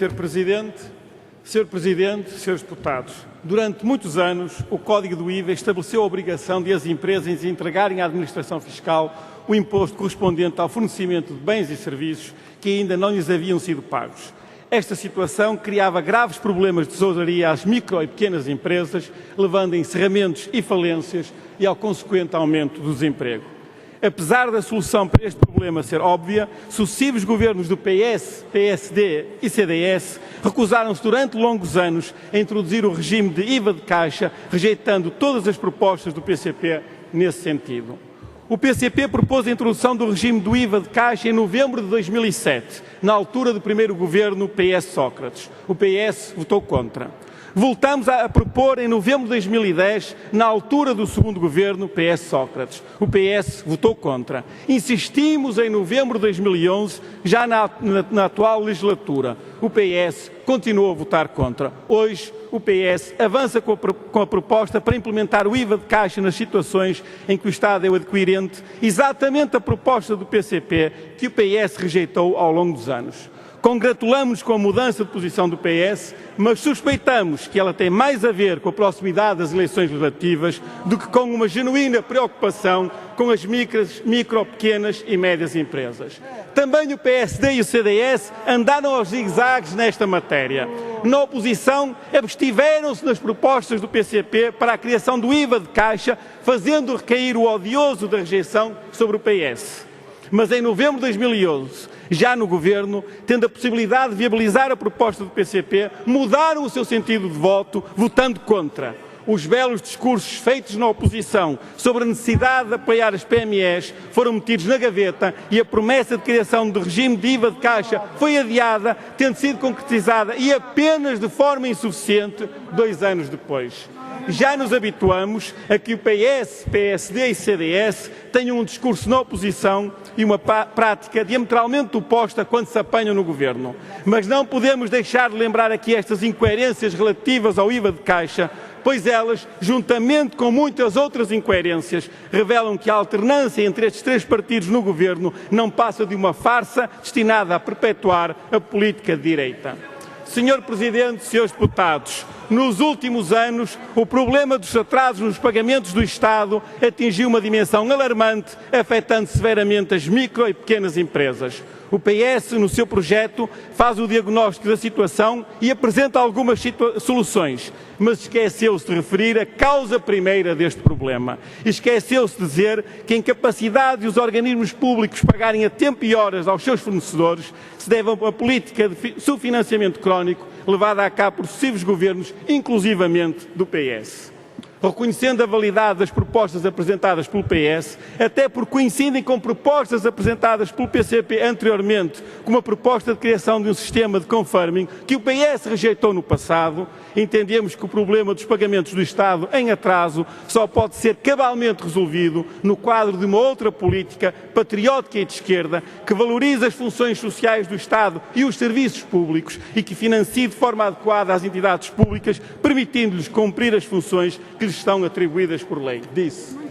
Sr. Presidente, Srs. Deputados, durante muitos anos o Código do IVA estabeleceu a obrigação de as empresas entregarem à Administração Fiscal o imposto correspondente ao fornecimento de bens e serviços que ainda não lhes haviam sido pagos. Esta situação criava graves problemas de tesouraria às micro e pequenas empresas, levando a encerramentos e falências e ao consequente aumento do desemprego. Apesar da solução para este problema ser óbvia, sucessivos governos do PS, PSD e CDS recusaram-se durante longos anos a introduzir o regime de IVA de caixa, rejeitando todas as propostas do PCP nesse sentido. O PCP propôs a introdução do regime do IVA de caixa em novembro de 2007, na altura do primeiro governo PS Sócrates. O PS votou contra. Voltamos a propor em novembro de 2010, na altura do segundo governo PS Sócrates. O PS votou contra. Insistimos em novembro de 2011, já na atual legislatura. O PS continuou a votar contra. Hoje, o PS avança com a proposta para implementar o IVA de caixa nas situações em que o Estado é o adquirente, exatamente a proposta do PCP que o PS rejeitou ao longo dos anos. Congratulamos-nos com a mudança de posição do PS, mas suspeitamos que ela tem mais a ver com a proximidade das eleições legislativas do que com uma genuína preocupação com as micro, pequenas e médias empresas. Também o PSD e o CDS andaram aos zigue-zagues nesta matéria. Na oposição, abstiveram-se nas propostas do PCP para a criação do IVA de caixa, fazendo recair o odioso da rejeição sobre o PS. Mas em novembro de 2011, já no Governo, tendo a possibilidade de viabilizar a proposta do PCP, mudaram o seu sentido de voto, votando contra. Os belos discursos feitos na oposição sobre a necessidade de apoiar as PMEs foram metidos na gaveta e a promessa de criação do regime de IVA de caixa foi adiada, tendo sido concretizada e apenas de forma insuficiente 2 anos depois. Já nos habituamos a que o PS, PSD e CDS tenham um discurso na oposição e uma prática diametralmente oposta quando se apanham no Governo. Mas não podemos deixar de lembrar aqui estas incoerências relativas ao IVA de caixa, pois elas, juntamente com muitas outras incoerências, revelam que a alternância entre estes 3 partidos no Governo não passa de uma farsa destinada a perpetuar a política de direita. Sr. Presidente, Srs. Deputados, nos últimos anos, o problema dos atrasos nos pagamentos do Estado atingiu uma dimensão alarmante, afetando severamente as micro e pequenas empresas. O PS, no seu projeto, faz o diagnóstico da situação e apresenta algumas soluções, mas esqueceu-se de referir a causa primeira deste problema. Esqueceu-se de dizer que a incapacidade de os organismos públicos pagarem a tempo e horas aos seus fornecedores se deve a uma política de subfinanciamento crónico levada a cabo por sucessivos governos, inclusivamente do PS. Reconhecendo a validade das propostas apresentadas pelo PS, até porque coincidem com propostas apresentadas pelo PCP anteriormente, como a proposta de criação de um sistema de confirming que o PS rejeitou no passado, entendemos que o problema dos pagamentos do Estado em atraso só pode ser cabalmente resolvido no quadro de uma outra política patriótica e de esquerda que valorize as funções sociais do Estado e os serviços públicos e que financie de forma adequada as entidades públicas, permitindo-lhes cumprir as funções que lhes estão atribuídas por lei. Disse.